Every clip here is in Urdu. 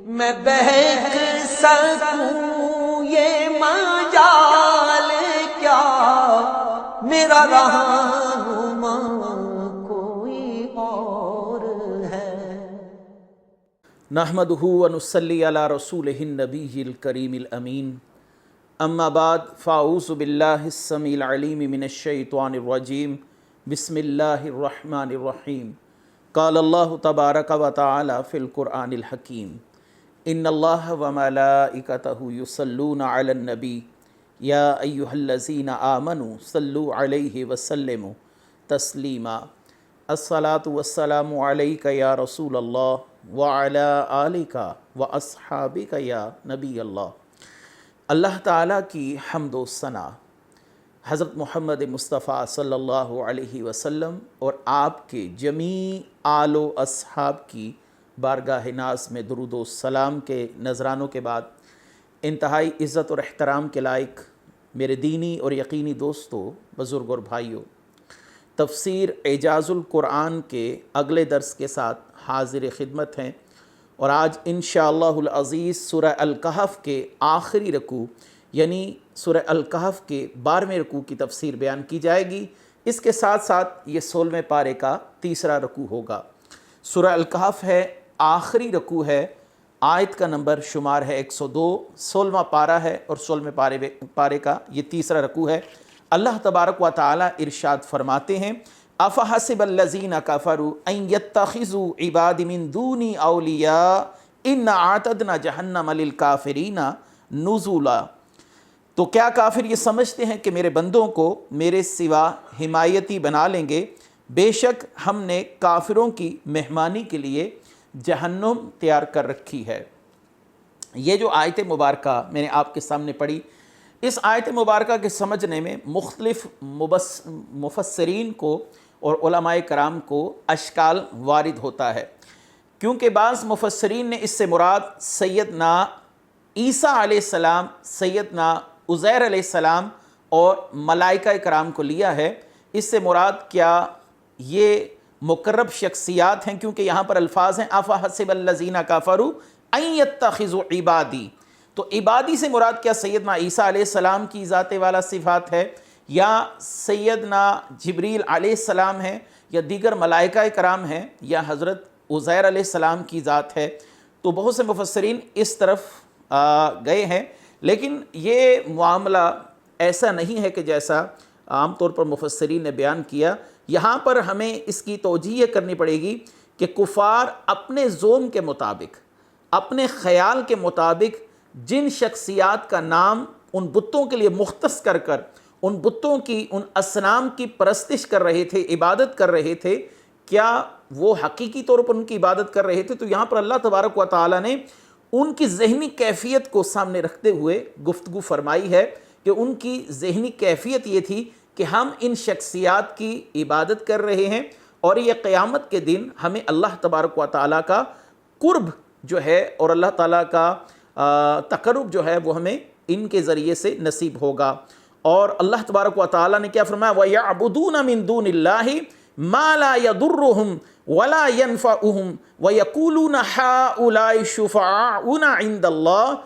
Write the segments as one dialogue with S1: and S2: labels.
S1: میں بہک سکوں یہ مجال کیا، میرا رہنما کوئی اور ہے۔
S2: نحمدہ و نصلی علی رسولہ النبی الکریم الامین، اما بعد فاعوذ باللہ السمیع العلیم من الشیطان الرجیم، بسم اللہ الرحمن الرحیم۔ قال اللہ تبارک و تعالی فی القرآن الحکیم، ان اللہ و ملائکتہ یصلون علی النبی یا ایہا الذین آمنوا صلوا علیہ وسلموا تسلیما۔ الصلاۃ والسلام علیک یا رسول اللہ وعلی آلک واصحابک یا نبی اللہ۔ اللہ تعالیٰ کی حمد و ثنا حضرت محمد مصطفیٰ صلی اللہ علیہ وسلم اور آپ کے جمیع آل و اصحاب کی بارگاہ ناز میں درود و سلام کے نذرانوں کے بعد، انتہائی عزت اور احترام کے لائق میرے دینی اور یقینی دوستو، بزرگ اور بھائیوں، تفسیر اعجاز القرآن کے اگلے درس کے ساتھ حاضر خدمت ہیں، اور آج انشاءاللہ العزیز سورہ الکہف کے آخری رکوع یعنی سورہ الکہف کے 12ویں رکوع کی تفسیر بیان کی جائے گی۔ اس کے ساتھ ساتھ یہ 16ویں پارے کا تیسرا رکوع ہوگا۔ سورہ الکہف ہے، آخری رکوع ہے، آیت کا نمبر شمار ہے 102، 16واں پارہ ہے اور 16ویں پارے کا یہ تیسرا رکوع ہے۔ اللہ تبارک و تعالی ارشاد فرماتے ہیں، افحسب الذین کفروا ان یتخذوا عبادی من دونی اولیاء انا اعتدنا جہنم للکافرین نزلا۔ تو کیا کافر یہ سمجھتے ہیں کہ میرے بندوں کو میرے سوا حمایتی بنا لیں گے؟ بے شک ہم نے کافروں کی مہمانی کے لیے جہنم تیار کر رکھی ہے۔ یہ جو آیت مبارکہ میں نے آپ کے سامنے پڑھی، اس آیت مبارکہ کے سمجھنے میں مختلف مفسرین کو اور علماء کرام کو اشکال وارد ہوتا ہے، کیونکہ بعض مفسرین نے اس سے مراد سیدنا عیسیٰ علیہ السلام، سیدنا عزیر علیہ السلام اور ملائکہ کرام کو لیا ہے۔ اس سے مراد کیا یہ مقرب شخصیات ہیں؟ کیونکہ یہاں پر الفاظ ہیں افحسب الذین کفروا ان یتخذوا عبادی، تو عبادی سے مراد کیا سیدنا عیسیٰ علیہ السلام کی ذات والا صفات ہے، یا سیدنا جبریل علیہ السلام ہیں، یا دیگر ملائکہ کرام ہیں، یا حضرت عزیر علیہ السلام کی ذات ہے؟ تو بہت سے مفسرین اس طرف گئے ہیں، لیکن یہ معاملہ ایسا نہیں ہے کہ جیسا عام طور پر مفسرین نے بیان کیا۔ یہاں پر ہمیں اس کی توجیہ کرنی پڑے گی کہ کفار اپنے ذوق کے مطابق، اپنے خیال کے مطابق جن شخصیات کا نام ان بتوں کے لیے مختص کر کر ان بتوں کی، ان اصنام کی پرستش کر رہے تھے، عبادت کر رہے تھے، کیا وہ حقیقی طور پر ان کی عبادت کر رہے تھے؟ تو یہاں پر اللہ تبارک و تعالی نے ان کی ذہنی کیفیت کو سامنے رکھتے ہوئے گفتگو فرمائی ہے کہ ان کی ذہنی کیفیت یہ تھی کہ ہم ان شخصیات کی عبادت کر رہے ہیں، اور یہ قیامت کے دن ہمیں اللہ تبارک و تعالیٰ کا قرب جو ہے اور اللہ تعالیٰ کا تقرب جو ہے وہ ہمیں ان کے ذریعے سے نصیب ہوگا۔ اور اللہ تبارک و تعالیٰ نے کیا فرمایا؟ وَيَعْبُدُونَ مِن دُونِ اللَّهِ مَا لَا يَضُرُّهُمْ وَلَا يَنْفَعُهُمْ وَيَقُولُونَ هَؤُلَاءِ شُفَعَاؤُنَا عِندَ اللَّهِ،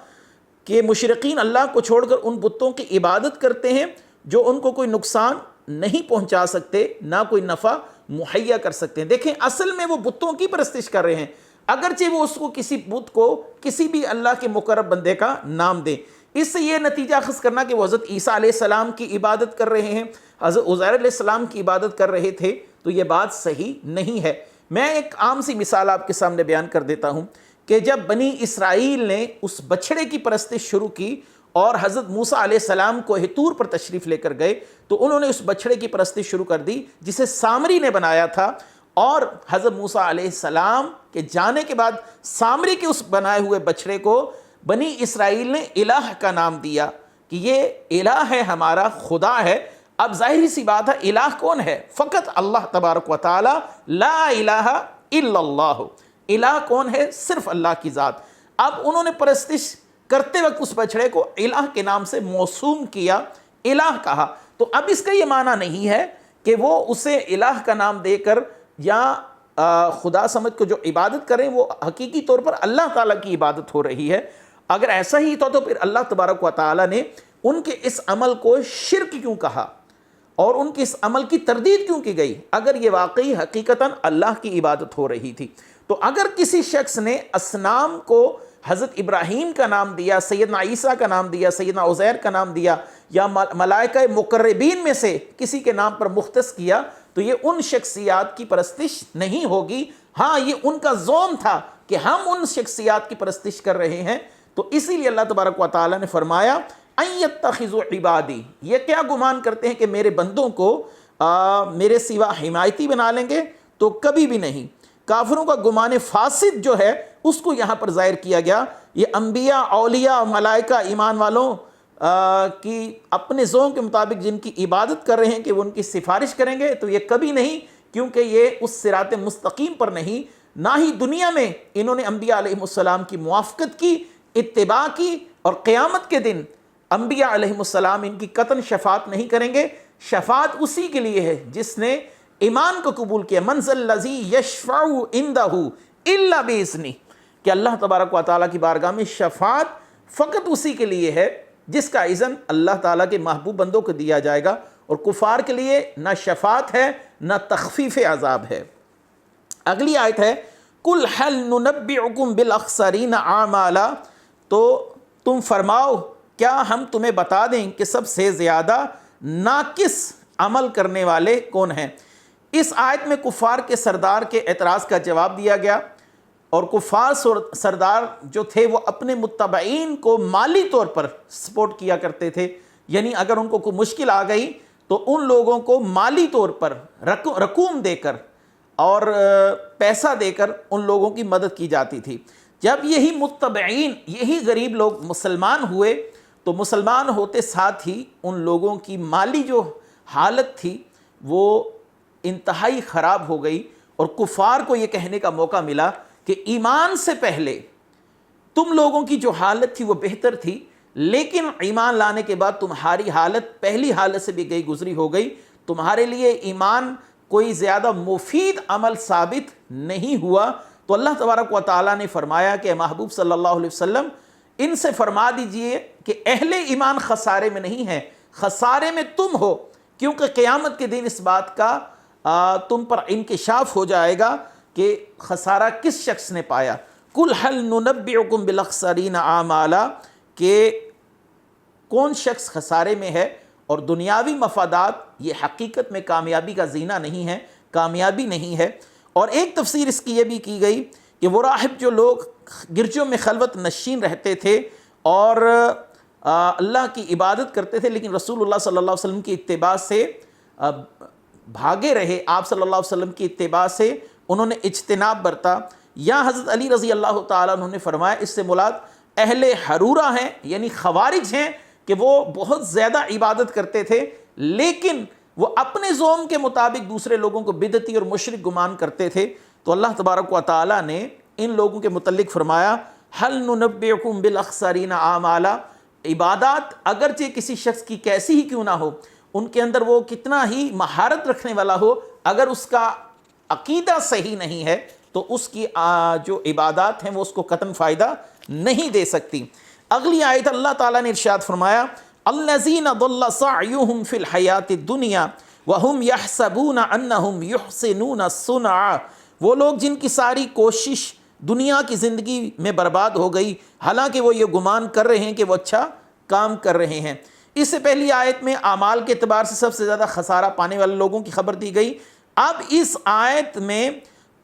S2: کہ مشرکین اللہ کو چھوڑ کر ان بتوں کی عبادت کرتے ہیں جو ان کو کوئی نقصان نہیں پہنچا سکتے، نہ کوئی نفع مہیا کر سکتے ہیں۔ دیکھیں، اصل میں وہ بتوں کی پرستش کر رہے ہیں، اگرچہ وہ اس کو کسی بت کو کسی بھی اللہ کے مقرب بندے کا نام دیں۔ اس سے یہ نتیجہ اخذ کرنا کہ وہ حضرت عیسیٰ علیہ السلام کی عبادت کر رہے ہیں، حضرت عزیر علیہ السلام کی عبادت کر رہے تھے، تو یہ بات صحیح نہیں ہے۔ میں ایک عام سی مثال آپ کے سامنے بیان کر دیتا ہوں کہ جب بنی اسرائیل نے اس بچھڑے کی پرستش شروع کی اور حضرت موسیٰ علیہ السلام کوہ طور پر تشریف لے کر گئے، تو انہوں نے اس بچھڑے کی پرستش شروع کر دی جسے سامری نے بنایا تھا، اور حضرت موسیٰ علیہ السلام کے جانے کے بعد سامری کے اس بنائے ہوئے بچھڑے کو بنی اسرائیل نے الہ کا نام دیا کہ یہ الہ ہے، ہمارا خدا ہے۔ اب ظاہری سی بات ہے، الہ کون ہے؟ فقط اللہ تبارک و تعالی، لا الہ الا اللہ۔ الہ کون ہے؟ صرف اللہ کی ذات۔ اب انہوں نے پرستش کرتے وقت اس بچڑے کو الہ کے نام سے موسوم کیا، الہ کہا۔ تو اب اس کا یہ معنی نہیں ہے کہ وہ اسے الہ کا نام دے کر یا خدا سمجھ کو جو عبادت کریں وہ حقیقی طور پر اللہ تعالیٰ کی عبادت ہو رہی ہے۔ اگر ایسا ہی تو پھر اللہ تبارک و تعالیٰ نے ان کے اس عمل کو شرک کیوں کہا اور ان کے اس عمل کی تردید کیوں کی گئی، اگر یہ واقعی حقیقتاً اللہ کی عبادت ہو رہی تھی؟ تو اگر کسی شخص نے اصنام کو حضرت ابراہیم کا نام دیا، سیدنا عیسیٰ کا نام دیا، سیدنا عزیر کا نام دیا، یا ملائکہ مقربین میں سے کسی کے نام پر مختص کیا، تو یہ ان شخصیات کی پرستش نہیں ہوگی۔ ہاں، یہ ان کا زوم تھا کہ ہم ان شخصیات کی پرستش کر رہے ہیں، تو اسی لیے اللہ تبارک و تعالیٰ نے فرمایا ان یتخذوا عبادی، یہ کیا گمان کرتے ہیں کہ میرے بندوں کو میرے سوا حمایتی بنا لیں گے؟ تو کبھی بھی نہیں۔ کافروں کا گمان فاسد جو ہے اس کو یہاں پر ظاہر کیا گیا۔ یہ انبیاء، اولیاء، ملائکہ، ایمان والوں کی اپنے ذوق کے مطابق جن کی عبادت کر رہے ہیں کہ وہ ان کی سفارش کریں گے، تو یہ کبھی نہیں، کیونکہ یہ اس صراط مستقیم پر نہیں۔ نہ ہی دنیا میں انہوں نے انبیاء علیہ السلام کی موافقت کی، اتباع کی، اور قیامت کے دن انبیاء علیہ السلام ان کی قطعاً شفاعت نہیں کریں گے۔ شفاعت اسی کے لیے ہے جس نے ایمان کو قبول کیا۔ من ذا الذی یشفع عندہ الا باذنہ، کہ اللہ تبارک و تعالیٰ کی بارگاہ میں شفاعت فقط اسی کے لیے ہے جس کا اذن اللہ تعالیٰ کے محبوب بندوں کو دیا جائے گا، اور کفار کے لیے نہ شفاعت ہے نہ تخفیف عذاب ہے۔ اگلی آیت ہے قل هل ننبئکم بالاخسرین اعمالا، تو تم فرماؤ کیا ہم تمہیں بتا دیں کہ سب سے زیادہ ناقص عمل کرنے والے کون ہیں؟ اس آیت میں کفار کے سردار کے اعتراض کا جواب دیا گیا، اور کفار سردار جو تھے وہ اپنے متبعین کو مالی طور پر سپورٹ کیا کرتے تھے، یعنی اگر ان کو کوئی مشکل آ گئی تو ان لوگوں کو مالی طور پر رقوم دے کر اور پیسہ دے کر ان لوگوں کی مدد کی جاتی تھی۔ جب یہی متبعین، یہی غریب لوگ مسلمان ہوئے تو مسلمان ہوتے ساتھ ہی ان لوگوں کی مالی جو حالت تھی وہ انتہائی خراب ہو گئی، اور کفار کو یہ کہنے کا موقع ملا کہ ایمان سے پہلے تم لوگوں کی جو حالت تھی وہ بہتر تھی، لیکن ایمان لانے کے بعد تمہاری حالت پہلی حالت سے بھی گزری ہو گئی، تمہارے لیے ایمان کوئی زیادہ مفید عمل ثابت نہیں ہوا۔ تو اللہ تبارک و تعالیٰ نے فرمایا کہ محبوب صلی اللہ علیہ وسلم ان سے فرما دیجئے کہ اہل ایمان خسارے میں نہیں ہے، خسارے میں تم ہو، کیونکہ قیامت کے دن اس بات کا تم پر انکشاف ہو جائے گا کہ خسارہ کس شخص نے پایا۔ قل هل ننبئکم بالاخسرین اعمالا، کہ کون شخص خسارے میں ہے، اور دنیاوی مفادات یہ حقیقت میں کامیابی کا زینہ نہیں ہے، کامیابی نہیں ہے۔ اور ایک تفسیر اس کی یہ بھی کی گئی کہ وہ راہب جو لوگ گرجوں میں خلوت نشین رہتے تھے اور اللہ کی عبادت کرتے تھے، لیکن رسول اللہ صلی اللہ علیہ وسلم کی اتباع سے بھاگے رہے، آپ صلی اللہ علیہ وسلم کی اتباع سے انہوں نے اجتناب برتا، یا حضرت علی رضی اللہ تعالیٰ انہوں نے فرمایا اس سے مراد اہل حرورہ ہیں، یعنی خوارج ہیں، کہ وہ بہت زیادہ عبادت کرتے تھے لیکن وہ اپنے ذوق کے مطابق دوسرے لوگوں کو بدعتی اور مشرک گمان کرتے تھے۔ تو اللہ تبارک و تعالیٰ نے ان لوگوں کے متعلق فرمایا هل ننبئکم بالاخسرین اعمالا، عبادات اگرچہ کسی شخص کی کیسی ہی کیوں نہ ہو، ان کے اندر وہ کتنا ہی مہارت رکھنے والا ہو، اگر اس کا عقیدہ صحیح نہیں ہے تو اس کی جو عبادات ہیں وہ اس کو قطعاً فائدہ نہیں دے سکتی۔ اگلی آیت اللہ تعالیٰ نے ارشاد فرمایا الذین ضل سعیہم فی الحیاۃ الدنیا وہم یحسبون انہم یحسنون صنعا، وہ لوگ جن کی ساری کوشش دنیا کی زندگی میں برباد ہو گئی، حالانکہ وہ یہ گمان کر رہے ہیں کہ وہ اچھا کام کر رہے ہیں۔ اس سے پہلی آیت میں اعمال کے اعتبار سے سب سے زیادہ خسارہ پانے والے لوگوں کی خبر دی گئی، اب اس آیت میں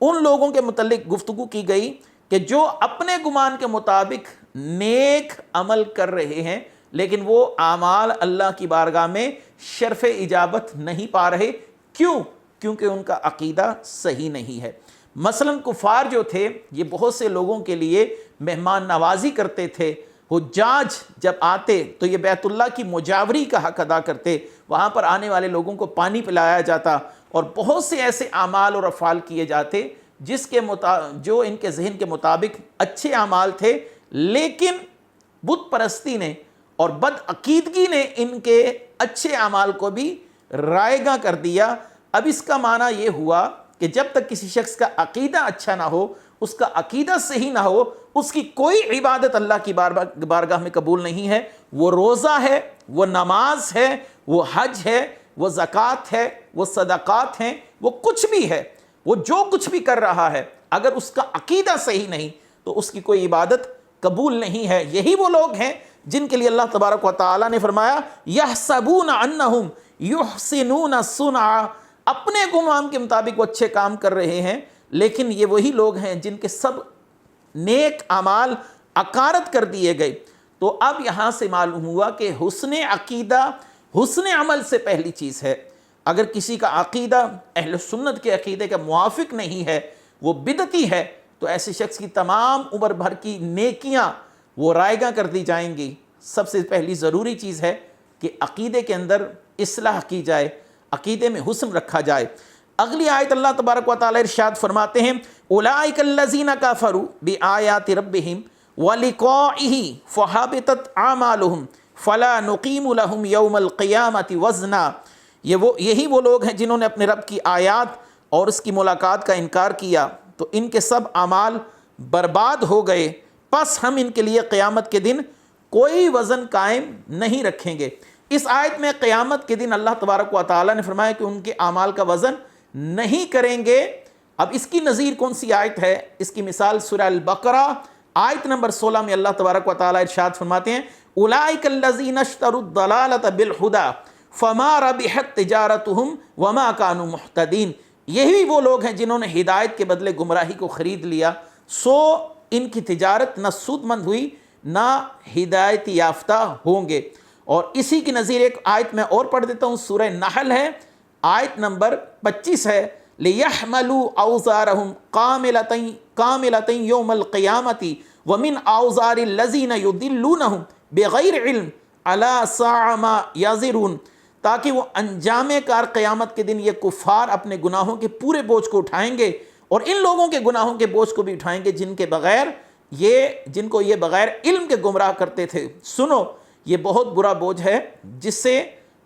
S2: ان لوگوں کے متعلق گفتگو کی گئی کہ جو اپنے گمان کے مطابق نیک عمل کر رہے ہیں لیکن وہ اعمال اللہ کی بارگاہ میں شرف اجابت نہیں پا رہے، کیوں؟ کیونکہ ان کا عقیدہ صحیح نہیں ہے۔ مثلا کفار جو تھے یہ بہت سے لوگوں کے لیے مہمان نوازی کرتے تھے، حجاج جب آتے تو یہ بیت اللہ کی مجاوری کا حق ادا کرتے، وہاں پر آنے والے لوگوں کو پانی پلایا جاتا، اور بہت سے ایسے اعمال اور افعال کیے جاتے جو ان کے ذہن کے مطابق اچھے اعمال تھے، لیکن بت پرستی نے اور بد عقیدگی نے ان کے اچھے اعمال کو بھی رائیگاں کر دیا۔ اب اس کا معنی یہ ہوا کہ جب تک کسی شخص کا عقیدہ اچھا نہ ہو، اس کا عقیدہ صحیح نہ ہو، اس کی کوئی عبادت اللہ کی بارگاہ میں قبول نہیں ہے۔ وہ روزہ ہے، وہ نماز ہے، وہ حج ہے، وہ زکوٰۃ ہے، وہ صدقات ہیں، وہ کچھ بھی ہے، وہ جو کچھ بھی کر رہا ہے، اگر اس کا عقیدہ صحیح نہیں تو اس کی کوئی عبادت قبول نہیں ہے۔ یہی وہ لوگ ہیں جن کے لیے اللہ تبارک و تعالیٰ نے فرمایا یحسبون انہم یحسنون صنعا، اپنے گمان کے مطابق وہ اچھے کام کر رہے ہیں، لیکن یہ وہی لوگ ہیں جن کے سب نیک اعمال عکارت کر دیے گئے۔ تو اب یہاں سے معلوم ہوا کہ حسن عقیدہ حسن عمل سے پہلی چیز ہے۔ اگر کسی کا عقیدہ اہل سنت کے عقیدے کا موافق نہیں ہے، وہ بدعتی ہے، تو ایسے شخص کی تمام عمر بھر کی نیکیاں وہ رائیگاں کر دی جائیں گی۔ سب سے پہلی ضروری چیز ہے کہ عقیدے کے اندر اصلاح کی جائے، عقیدے میں حسن رکھا جائے۔ اگلی آیت اللہ تبارک و تعالی ارشاد فرماتے ہیں اولئک الذین کفروا بآیات ربہم ولقائہ فحبطت اعمالہم فلا نقیم لہم یوم القیامۃ وزنا۔ یہی وہ لوگ ہیں جنہوں نے اپنے رب کی آیات اور اس کی ملاقات کا انکار کیا تو ان کے سب اعمال برباد ہو گئے، پس ہم ان کے لیے قیامت کے دن کوئی وزن قائم نہیں رکھیں گے۔ اس آیت میں قیامت کے دن اللہ تبارک و تعالیٰ نے فرمایا کہ ان کے اعمال کا وزن نہیں کریں گے۔ اب اس کی نظیر کون سی آیت ہے؟ اس کی مثال سورہ البقرہ آیت نمبر 16 میں اللہ تبارک و تعالیٰ ارشاد فرماتے ہیں اولئک الذین اشتروا الضلالۃ بالہدی فما ربحت تجارتہم وما کانوا مہتدین۔ یہی وہ لوگ ہیں جنہوں نے ہدایت کے بدلے گمراہی کو خرید لیا، سو ان کی تجارت نہ سود مند ہوئی نہ ہدایت یافتہ ہوں گے۔ اور اسی کی نظیر ایک آیت میں اور پڑھ دیتا ہوں، سورہ نحل ہے، آیت نمبر 25 ہے لِيَحْمَلُوا أَوْزَارَهُمْ كَامِلَةً يَوْمَ الْقِيَامَةِ وَمِنْ أَوْزَارِ الَّذِينَ يُضِلُّونَهُمْ بِغَيْرِ عِلْمٍ أَلَا سَاءَ مَا يَزِرُونَ، تاکہ وہ انجام کار قیامت کے دن یہ کفار اپنے گناہوں کے پورے بوجھ کو اٹھائیں گے اور ان لوگوں کے گناہوں کے بوجھ کو بھی اٹھائیں گے جن کو یہ بغیر علم کے گمراہ کرتے تھے۔ سنو، یہ بہت برا بوجھ ہے جس سے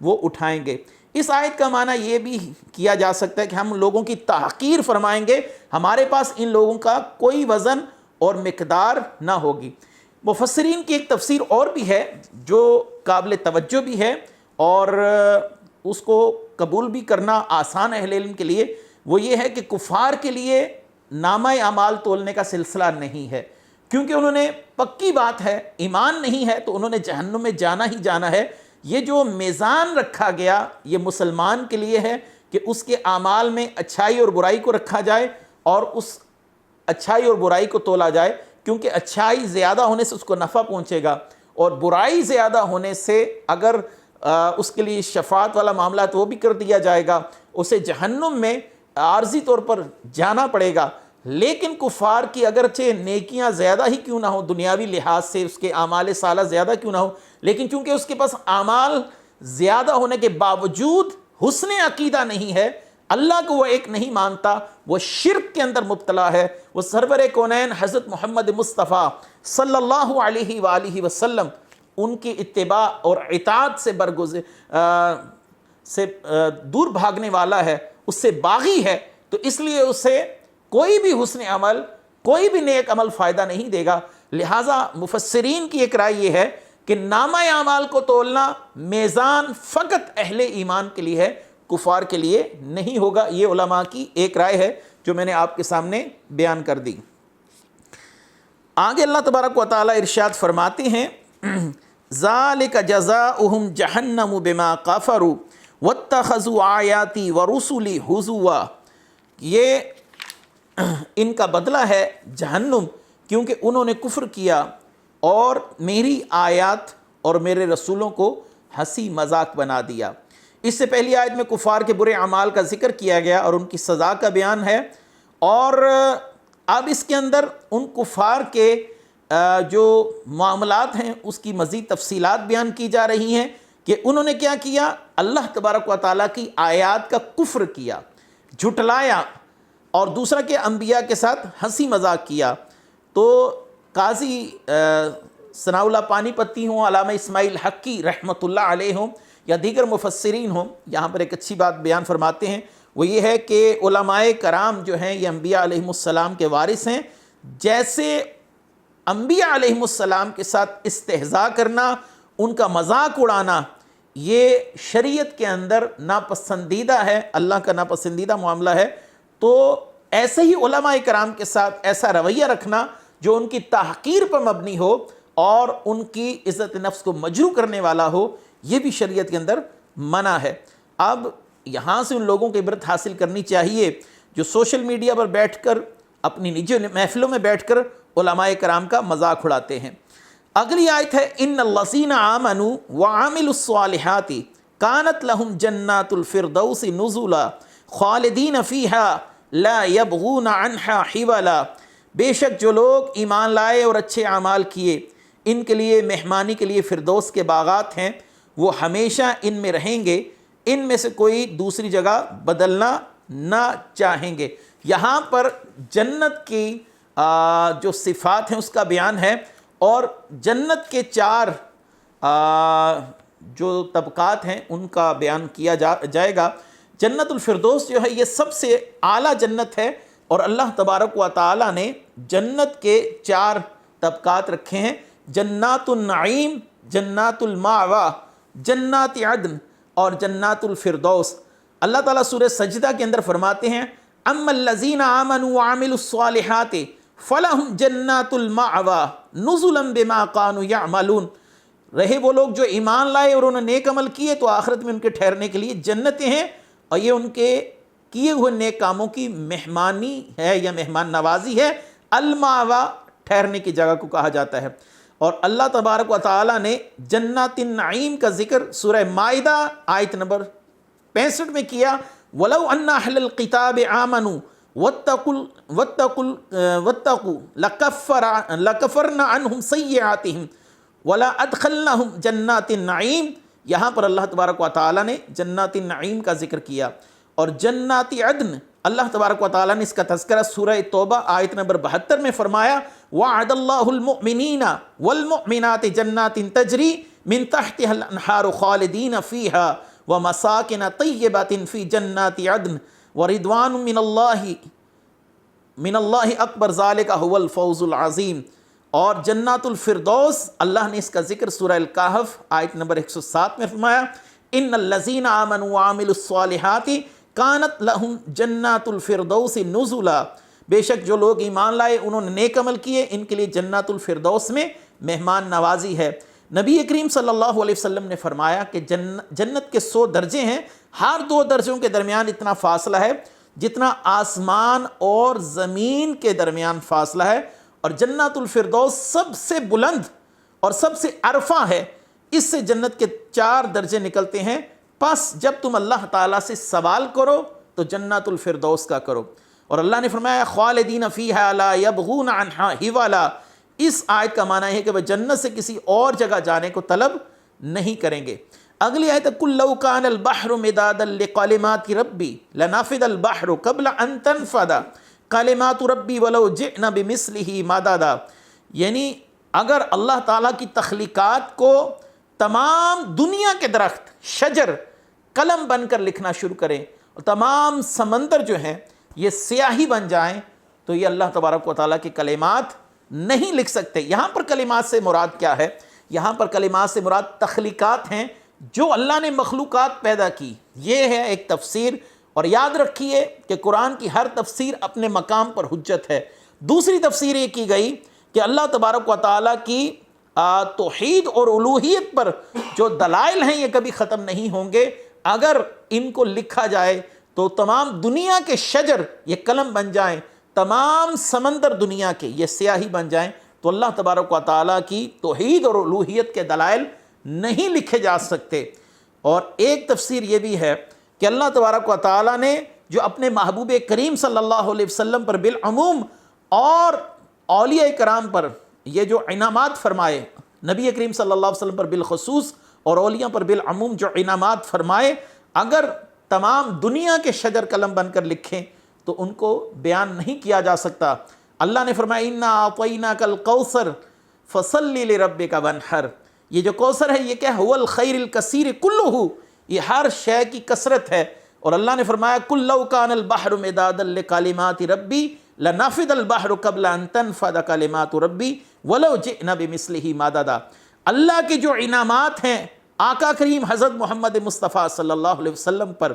S2: وہ اٹھائیں گے۔ اس آیت کا معنی یہ بھی کیا جا سکتا ہے کہ ہم لوگوں کی تحقیر فرمائیں گے، ہمارے پاس ان لوگوں کا کوئی وزن اور مقدار نہ ہوگی۔ مفسرین کی ایک تفسیر اور بھی ہے جو قابل توجہ بھی ہے اور اس کو قبول بھی کرنا آسان ہے اہل علم کے لیے، وہ یہ ہے کہ کفار کے لیے نامہ اعمال تولنے کا سلسلہ نہیں ہے، کیونکہ انہوں نے پکی بات ہے ایمان نہیں ہے تو انہوں نے جہنم میں جانا ہی جانا ہے۔ یہ جو میزان رکھا گیا یہ مسلمان کے لیے ہے کہ اس کے اعمال میں اچھائی اور برائی کو رکھا جائے اور اس اچھائی اور برائی کو تولا جائے، کیونکہ اچھائی زیادہ ہونے سے اس کو نفع پہنچے گا اور برائی زیادہ ہونے سے اگر اس کے لیے شفاعت والا معاملہ تو وہ بھی کر دیا جائے گا، اسے جہنم میں عارضی طور پر جانا پڑے گا۔ لیکن کفار کی اگرچہ نیکیاں زیادہ ہی کیوں نہ ہو، دنیاوی لحاظ سے اس کے اعمال صالح زیادہ کیوں نہ ہو، لیکن چونکہ اس کے پاس اعمال زیادہ ہونے کے باوجود حسن عقیدہ نہیں ہے، اللہ کو وہ ایک نہیں مانتا، وہ شرک کے اندر مبتلا ہے، وہ سرور کونین حضرت محمد مصطفیٰ صلی اللہ علیہ وآلہ وسلم ان کی اتباع اور اطاعت سے دور بھاگنے والا ہے، اس سے باغی ہے، تو اس لیے اسے کوئی بھی حسن عمل، کوئی بھی نیک عمل فائدہ نہیں دے گا۔ لہٰذا مفسرین کی ایک رائے یہ ہے کہ نامہ اعمال کو تولنا میزان فقط اہل ایمان کے لیے ہے، کفار کے لیے نہیں ہوگا۔ یہ علماء کی ایک رائے ہے جو میں نے آپ کے سامنے بیان کر دی۔ آگے اللہ تبارک و تعالی ارشاد فرماتے ہیں ذَلِكَ جَزَاؤُهُمْ جَهَنَّمُ بِمَا كَفَرُوا وَاتَّخَذُوا آیَاتِي وَرُسُلِي هُزُوًا، یہ ان کا بدلہ ہے جہنم، کیونکہ انہوں نے کفر کیا اور میری آیات اور میرے رسولوں کو ہنسی مذاق بنا دیا۔ اس سے پہلی آیت میں کفار کے برے اعمال کا ذکر کیا گیا اور ان کی سزا کا بیان ہے، اور اب اس کے اندر ان کفار کے جو معاملات ہیں اس کی مزید تفصیلات بیان کی جا رہی ہیں کہ انہوں نے کیا کیا، اللہ تبارک و تعالیٰ کی آیات کا کفر کیا، جھٹلایا، اور دوسرا کہ انبیاء کے ساتھ ہنسی مذاق کیا۔ تو قاضی ثناء اللہ پانی پتی ہوں، علامہ اسماعیل حقی رحمۃ اللہ علیہ ہوں یا دیگر مفسرین ہوں، یہاں پر ایک اچھی بات بیان فرماتے ہیں وہ یہ ہے کہ علماء کرام جو ہیں یہ انبیاء علیہم السلام کے وارث ہیں. جیسے انبیاء علیہم السلام کے ساتھ استہزاء کرنا، ان کا مذاق اڑانا، یہ شریعت کے اندر ناپسندیدہ ہے، اللہ کا ناپسندیدہ معاملہ ہے. تو ایسے ہی علماء کرام کے ساتھ ایسا رویہ رکھنا جو ان کی تحقیر پر مبنی ہو اور ان کی عزت نفس کو مجروح کرنے والا ہو، یہ بھی شریعت کے اندر منع ہے. اب یہاں سے ان لوگوں کی عبرت حاصل کرنی چاہیے جو سوشل میڈیا پر بیٹھ کر، اپنی نجی محفلوں میں بیٹھ کر علماء کرام کا مذاق اڑاتے ہیں. اگلی آیت ہے ان الذین آمنوا وعملوا الصالحات کانت لهم جنات الفردوس نزلا خالدین فیہا لا یبغون عنہا حولا. بے شک جو لوگ ایمان لائے اور اچھے اعمال کیے، ان کے لیے مہمانی کے لیے فردوس کے باغات ہیں، وہ ہمیشہ ان میں رہیں گے، ان میں سے کوئی دوسری جگہ بدلنا نہ چاہیں گے. یہاں پر جنت کی جو صفات ہیں اس کا بیان ہے، اور جنت کے 4 جو طبقات ہیں ان کا بیان کیا جائے گا. جنت الفردوس جو ہے یہ سب سے اعلیٰ جنت ہے، اور اللہ تبارک و تعالیٰ نے جنت کے 4 طبقات رکھے ہیں: جنات النعیم، جنات المأویٰ، جنات عدن اور جنات الفردوس. اللہ تعالیٰ سورہ سجدہ کے اندر فرماتے ہیں اما الذین آمنوا وعملوا الصالحات فلہم جنات المأویٰ نزلا بما کانوا یعملون. رہے وہ لوگ جو ایمان لائے اور انہوں نے نیک عمل کیے تو آخرت میں ان کے ٹھہرنے کے لیے جنتیں ہیں، اور یہ ان کے کیے ہوئے نیک کاموں کی مہمانی ہے یا مہمان نوازی ہے. المأویٰ ٹھہرنے کی جگہ کو کہا جاتا ہے. اور اللہ تبارک و تعالیٰ نے جنات النعیم کا ذکر سورہ مائدہ آیت نمبر 65 میں کیا. وَلَوْ أَنَّ أَهْلَ الْكِتَابِ آمَنُوا وَاتَّقُوا لَكَفَّرْنَا عَنْهُمْ سَيِّئَاتِهِمْ وَلَا أَدْخَلْنَاهُمْ جَنَّاتِ النَّعِيمِ. یہاں پر اللہ تبارک و تعالیٰ نے جنات النعیم کا ذکر کیا. اور جنات عدن اللہ تبارک و تعالیٰ نے اس کا تذکرہ سورہ توبہ آیت نمبر 72 میں فرمایا وَعَدَ اللَّهُ الْمُؤْمِنِينَ وَالْمُؤْمِنَاتِ جَنَّاتٍ تَجْرِي مِن تَحْتِهَا الْأَنْهَارُ خَالِدِينَ فِيهَا وَمَسَاكِنَ طَيِّبَةٍ فِي جَنَّاتِ عَدْنٍ وَرِضْوَانٌ مِّنَ اللَّهِ أَكْبَرُ ذَلِكَ هُوَ الْفَوْزُ الْعَظِيمُ. اور جنات الفردوس اللہ نے اس کا ذکر سورہ الکہف آیت نمبر 107 میں فرمایا ان الذین آمنوا وعملوا الصالحات کانت لہم جنات الفردوس نزلا. بے شک جو لوگ ایمان لائے انہوں نے نیک عمل کیے، ان کے لیے جنات الفردوس میں مہمان نوازی ہے. نبی کریم صلی اللہ علیہ وسلم نے فرمایا کہ جنت کے 100 درجے ہیں، ہر 2 درجوں کے درمیان اتنا فاصلہ ہے جتنا آسمان اور زمین کے درمیان فاصلہ ہے. اور جنت الفردوس سب سے بلند اور سب سے عرفہ ہے، اس سے جنت کے 4 درجے نکلتے ہیں. پس جب تم اللہ تعالیٰ سے سوال کرو تو جنت الفردوس کا کرو. اور اللہ نے فرمایا خالدین فیہا لا یبغون عنہا حولا. اس آیت کا معنی ہے کہ وہ جنت سے کسی اور جگہ جانے کو طلب نہیں کریں گے. اگلی آیت قل لو کان البحر مدادا لکلمات ربی لنفد البحر قبل ان تنفد کلمات ربی ولو جئنا بمثلہ مددا. یعنی اگر اللہ تعالیٰ کی تخلیقات کو تمام دنیا کے درخت، شجر قلم بن کر لکھنا شروع کریں اور تمام سمندر جو ہیں یہ سیاہی بن جائیں تو یہ اللہ تبارک و تعالیٰ کی کلمات نہیں لکھ سکتے. یہاں پر کلمات سے مراد کیا ہے؟ یہاں پر کلمات سے مراد تخلیقات ہیں جو اللہ نے مخلوقات پیدا کی. یہ ہے ایک تفسیر، اور یاد رکھیے کہ قرآن کی ہر تفسیر اپنے مقام پر حجت ہے. دوسری تفسیر یہ کی گئی کہ اللہ تبارک و تعالیٰ کی توحید اور الوہیت پر جو دلائل ہیں یہ کبھی ختم نہیں ہوں گے. اگر ان کو لکھا جائے تو تمام دنیا کے شجر یہ قلم بن جائیں، تمام سمندر دنیا کے یہ سیاہی بن جائیں تو اللہ تبارک و تعالیٰ کی توحید اور الوہیت کے دلائل نہیں لکھے جا سکتے. اور ایک تفسیر یہ بھی ہے کہ اللہ تبارک و تعالیٰ نے جو اپنے محبوب کریم صلی اللہ علیہ وسلم پر بالعموم اور اولیاء کرام پر یہ جو انعامات فرمائے، نبی کریم صلی اللہ علیہ وسلم پر بالخصوص اور اولیاء پر بالعموم جو انعامات فرمائے، اگر تمام دنیا کے شجر قلم بن کر لکھیں تو ان کو بیان نہیں کیا جا سکتا. اللہ نے فرمایا انا اعطیناک الکوثر فصل لربک وانحر. یہ جو کوثر ہے یہ کیا ہے؟ هو الخیر الکثیر کلہ، یہ ہر شے کی کثرت ہے اور اللہ نے فرمایا قُل لَوْ كَانَ الْبَحْرُ مِدَادًا لِكَلِمَاتِ رَبِّي لَنَفِدَ الْبَحْرُ قَبْلَ أَن تَنفَدَ كَلِمَاتُ رَبِّي وَلَوْ جِئْنَا بِمِثْلِهِ مَدَدًا۔ اللہ کے جو انعامات ہیں آقا کریم حضرت محمد مصطفیٰ صلی اللہ علیہ وسلم پر،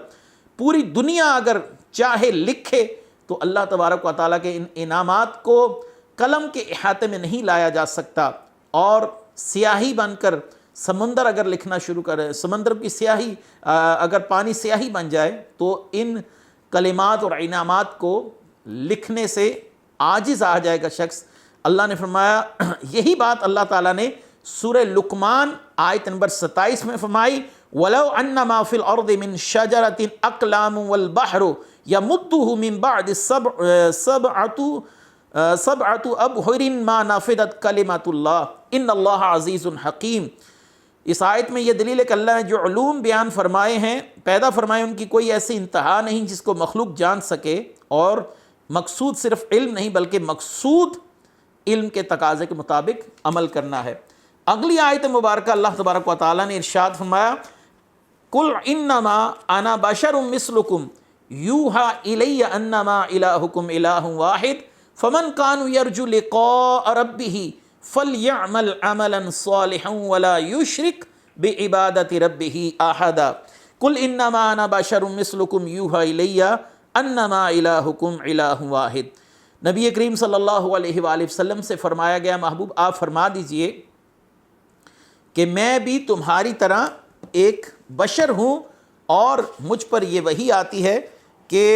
S2: پوری دنیا اگر چاہے لکھے تو اللہ تبارک و تعالیٰ کے ان انعامات کو قلم کے احاطے میں نہیں لایا جا سکتا۔ اور سیاہی بن کر سمندر اگر لکھنا شروع کرے، سمندر کی سیاہی اگر پانی سیاہی بن جائے تو ان کلمات اور انعامات کو لکھنے سے عاجز آ جائے گا شخص۔ اللہ نے فرمایا یہی بات اللہ تعالیٰ نے سورہ لقمان آیت نمبر 27 میں فرمائی وَلَوْ أَنَّ مَا فِي الْأَرْضِ مِنْ شَجَرَةٍ أَقْلَامٌ وَالْبَحْرُ يَمُدُّهُ مِنْ بَعْدِ سَبْعَةُ أَبْحُرٍ مَا نَفِدَتْ كَلِمَةُ اللَّهِ إِنَّ اللَّهَ عَزِيزٌ حَكِيمٌ۔ اس آیت میں یہ دلیل ہے کہ اللہ نے جو علوم بیان فرمائے ہیں، پیدا فرمائے، ان کی کوئی ایسی انتہا نہیں جس کو مخلوق جان سکے، اور مقصود صرف علم نہیں بلکہ مقصود علم کے تقاضے کے مطابق عمل کرنا ہے۔ اگلی آیت مبارکہ اللہ تبارک و تعالیٰ نے ارشاد فرمایا قُلْ إِنَّمَا أَنَا بَشَرٌ مِثْلُكُمْ يُوحَىٰ إِلَيَّ أَنَّمَا إِلَٰهُكُمْ إِلَٰهٌ وَاحِدٌ فَمَنْ كَانَ يَرْجُو لِقَاءَ رَبِّهِ فَلْيَعْمَلْ عَمَلًا صَالِحًا وَلَا يُشْرِكْ بِعِبَادَةِ رَبِّهِ أَحَدًا قُلْ إِنَّمَا أَنَا بَشَرٌ مِثْلُكُمْ يُوحَىٰ إِلَيَّ أَنَّمَا إِلَٰهُكُمْ إِلَٰهٌ وَاحِدٌ۔ نبی کریم صلی اللہ علیہ وآلہ وسلم سے فرمایا گیا محبوب آپ فرما دیجئے کہ میں بھی تمہاری طرح ایک بشر ہوں، اور مجھ پر یہ وحی آتی ہے کہ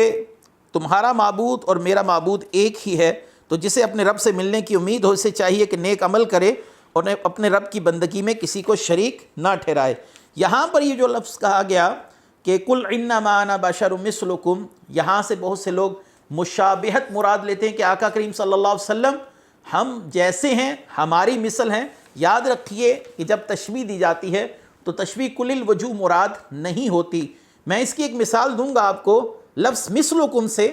S2: تمہارا معبود اور میرا معبود ایک ہی ہے، تو جسے اپنے رب سے ملنے کی امید ہو اسے چاہیے کہ نیک عمل کرے اور اپنے رب کی بندگی میں کسی کو شریک نہ ٹھہرائے۔ یہاں پر یہ جو لفظ کہا گیا کہ قُلْ إِنَّمَا أَنَا بَشَرٌ مِثْلُكُمْ، یہاں سے بہت سے لوگ مشابہت مراد لیتے ہیں کہ آقا کریم صلی اللہ علیہ وسلم ہم جیسے ہیں، ہماری مثل ہیں۔ یاد رکھیے کہ جب تشبیہ دی جاتی ہے تو تشبیہ کل الوجوہ مراد نہیں ہوتی۔ میں اس کی ایک مثال دوں گا آپ کو لفظ مثلکم سے،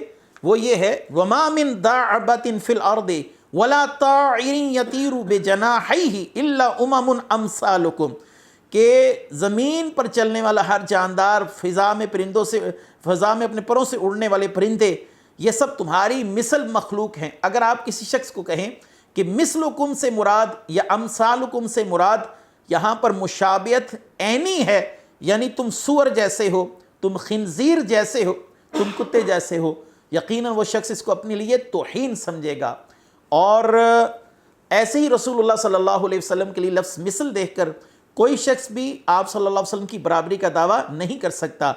S2: وہ یہ ہے وَمَا مِن دَابَّةٍ فِي الْأَرْضِ وَلَا طَائِرٍ يَطِيرُ بِجَنَاحَيْهِ إِلَّا أُمَمٌ أَمْثَالُكُمْ، کہ زمین پر چلنے والا ہر جاندار، فضا میں اپنے پروں سے اڑنے والے پرندے، یہ سب تمہاری مثل مخلوق ہیں۔ اگر آپ کسی شخص کو کہیں کہ مثلکم سے مراد یا امثالکم سے مراد یہاں پر مشابہت عینی ہے، یعنی تم سور جیسے ہو، تم خنزیر جیسے ہو، تم کتے جیسے ہو، یقیناً وہ شخص اس کو اپنے لیے توہین سمجھے گا۔ اور ایسے ہی رسول اللہ صلی اللہ علیہ وسلم کے لیے لفظ مثل دیکھ کر کوئی شخص بھی آپ صلی اللہ علیہ وسلم کی برابری کا دعویٰ نہیں کر سکتا۔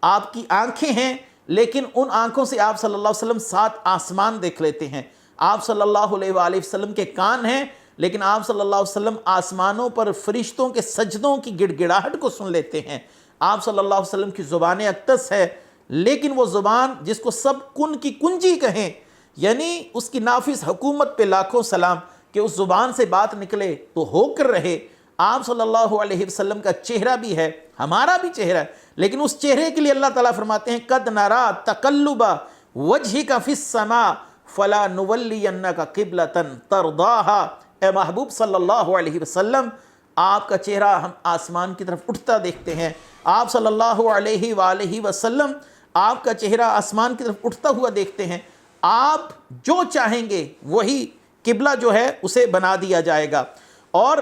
S2: آپ کی آنکھیں ہیں لیکن ان آنکھوں سے آپ صلی اللہ علیہ وسلم 7 آسمان دیکھ لیتے ہیں۔ آپ صلی اللہ علیہ وآلہ وسلم کے کان ہیں لیکن آپ صلی اللہ علیہ وسلم آسمانوں پر فرشتوں کے سجدوں کی گڑ گڑاہٹ کو سن لیتے ہیں۔ آپ صلی اللہ علیہ وسلم کی زبان اقدس ہے لیکن وہ زبان جس کو سب کن کی کنجی کہیں، یعنی اس کی نافذ حکومت پہ لاکھوں سلام کہ اس زبان سے بات نکلے تو ہو کر رہے۔ آپ صلی اللہ علیہ وسلم کا چہرہ بھی ہے، ہمارا بھی چہرہ ہے، لیکن اس چہرے کے لیے اللہ تعالیٰ فرماتے ہیں قد نرا تقلب وجہک فی السماء فلا نولینک قبلۃ ترضاها۔ اے محبوب صلی اللہ علیہ وسلم، آپ کا چہرہ ہم آسمان کی طرف اٹھتا دیکھتے ہیں۔ آپ صلی اللہ علیہ وآلہ وسلم آپ کا چہرہ آسمان کی طرف اٹھتا ہوا دیکھتے ہیں۔ آپ جو چاہیں گے وہی قبلہ جو ہے اسے بنا دیا جائے گا۔ اور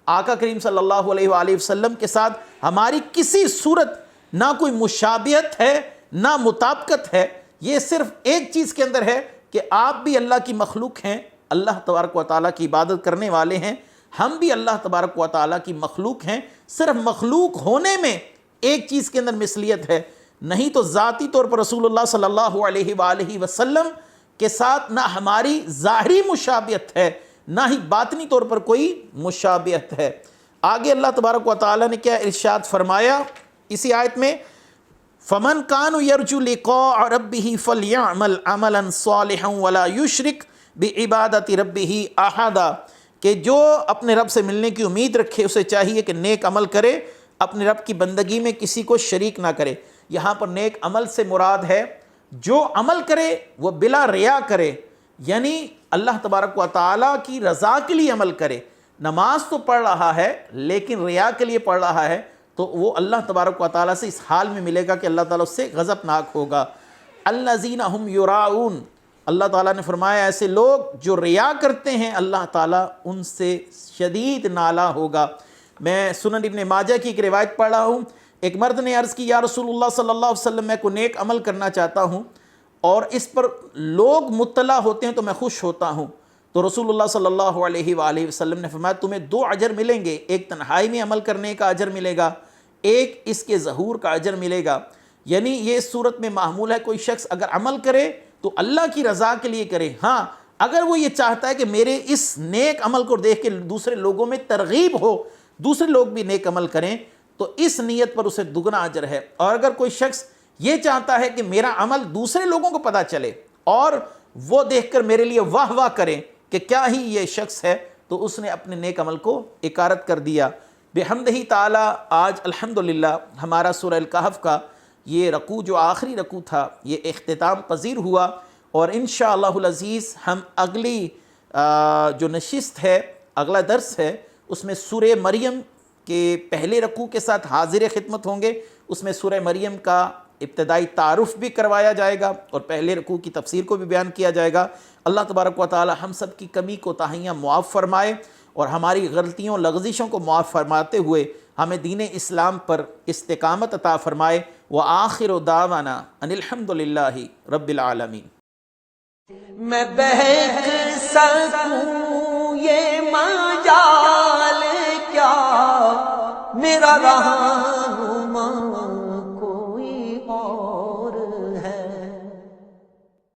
S2: آقا کریم صلی اللہ علیہ وآلہ وسلم کے ساتھ ہماری کسی صورت نہ کوئی مشابہت ہے نہ مطابقت ہے، یہ صرف ایک چیز کے اندر ہے کہ آپ بھی اللہ کی مخلوق ہیں، اللہ تبارک و تعالیٰ کی عبادت کرنے والے ہیں، ہم بھی اللہ تبارک و تعالیٰ کی مخلوق ہیں۔ صرف مخلوق ہونے میں ایک چیز کے اندر مثلیت ہے، نہیں تو ذاتی طور پر رسول اللہ صلی اللہ علیہ وآلہ وسلم کے ساتھ نہ ہماری ظاہری مشابہت ہے نہ ہی باطنی طور پر کوئی مشابہت ہے۔ آگے اللہ تبارک و تعالیٰ نے کیا ارشاد فرمایا اسی آیت میں فَمَنْ كَانَ يَرْجُو لِقَاءَ رَبِّهِ فَلْيَعْمَلْ عَمَلًا صَالِحًا وَلَا يُشْرِكْ بِعِبَادَةِ رَبِّهِ أَحَدًا، کہ جو اپنے رب سے ملنے کی امید رکھے اسے چاہیے کہ نیک عمل کرے، اپنے رب کی بندگی میں کسی کو شریک نہ کرے۔ یہاں پر نیک عمل سے مراد ہے جو عمل کرے وہ بلا ریا کرے، یعنی اللہ تبارک و تعالیٰ کی رضا کے لیے عمل کرے۔ نماز تو پڑھ رہا ہے لیکن ریا کے لیے پڑھ رہا ہے تو وہ اللہ تبارک و تعالیٰ سے اس حال میں ملے گا کہ اللہ تعالیٰ اس سے غضبناک ہوگا۔ الذین ہم یراؤن، اللہ تعالیٰ نے فرمایا ایسے لوگ جو ریا کرتے ہیں اللہ تعالیٰ ان سے شدید نالا ہوگا۔ میں سنن ابن ماجہ کی ایک روایت پڑھ رہا ہوں، ایک مرد نے عرض کی یا رسول اللہ صلی اللہ علیہ وسلم میں کوئی نیک عمل کرنا چاہتا ہوں اور اس پر لوگ مطلع ہوتے ہیں تو میں خوش ہوتا ہوں۔ تو رسول اللہ صلی اللہ علیہ وآلہ وسلم نے فرمایا تمہیں 2 اجر ملیں گے، ایک تنہائی میں عمل کرنے کا اجر ملے گا، ایک اس کے ظہور کا اجر ملے گا۔ یعنی یہ اس صورت میں معمول ہے کوئی شخص اگر عمل کرے تو اللہ کی رضا کے لیے کرے، ہاں اگر وہ یہ چاہتا ہے کہ میرے اس نیک عمل کو دیکھ کے دوسرے لوگوں میں ترغیب ہو، دوسرے لوگ بھی نیک عمل کریں، تو اس نیت پر اسے دگنا اجر ہے۔ اور اگر کوئی شخص یہ چاہتا ہے کہ میرا عمل دوسرے لوگوں کو پتہ چلے اور وہ دیکھ کر میرے لیے واہ واہ کریں کہ کیا ہی یہ شخص ہے، تو اس نے اپنے نیک عمل کو اکارت کر دیا۔ بحمدہ تعالی آج الحمدللہ ہمارا سورہ الکہف کا یہ رکوع جو آخری رکوع تھا یہ اختتام پذیر ہوا، اور انشاءاللہ العزیز ہم اگلی جو نشست ہے، اگلا درس ہے، اس میں سورہ مریم کے پہلے رکوع کے ساتھ حاضر خدمت ہوں گے۔ اس میں سورہ مریم کا ابتدائی تعارف بھی کروایا جائے گا اور پہلے رکوع کی تفسیر کو بھی بیان کیا جائے گا۔ اللہ تبارک و تعالی ہم سب کی کمی کوتاہیاں معاف فرمائے اور ہماری غلطیوں لغزشوں کو معاف فرماتے ہوئے ہمیں دین اسلام پر استقامت عطا فرمائے۔ وآخر دعوانا ان الحمدللہ رب العالمین۔
S1: میں بہک سکوں یہ مجال کیا میرا رہا